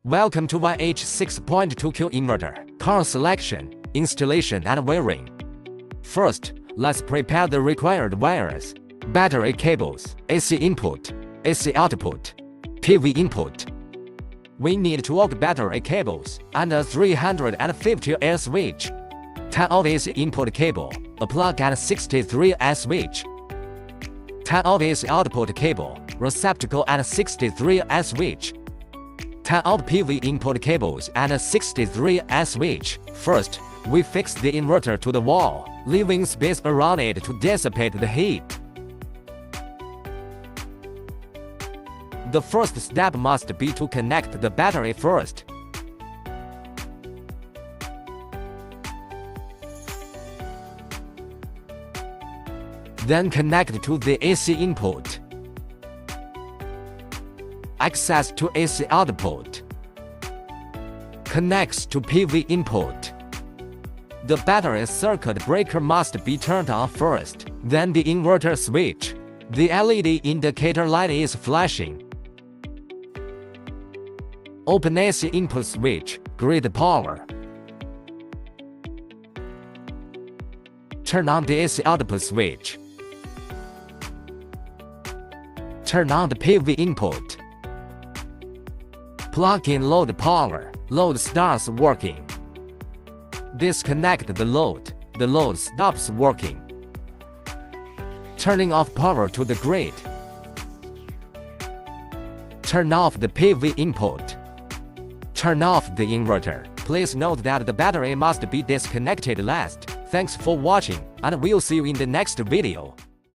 Welcome to YH 6.2K inverter, car selection, installation and wiring. First, let's prepare the required wires, battery cables, AC input, AC output, PV input. We need 12 battery cables and a 350A switch, 10 of AC input cable, a plug and 63A switch, 10 of AC output cable, receptacle and 63A switch, 10 of PV input cables and a 63A switch. First, we fix the inverter to the wall, leaving space around it to dissipate the heat. The first step must be to connect the battery first. Then connect to the AC input. Access to AC output. Connects to PV input. The battery circuit breaker must be turned on first, then the inverter switch. The LED indicator light is flashing. Open AC input switch, grid power. Turn on the AC output switch. Turn on the PV input. Plug in load power. Load starts working. Disconnect the load stops working. Turning off power to the grid. Turn off the PV input. Turn off the inverter. Please note that the battery must be disconnected last. Thanks for watching, and we'll see you in the next video.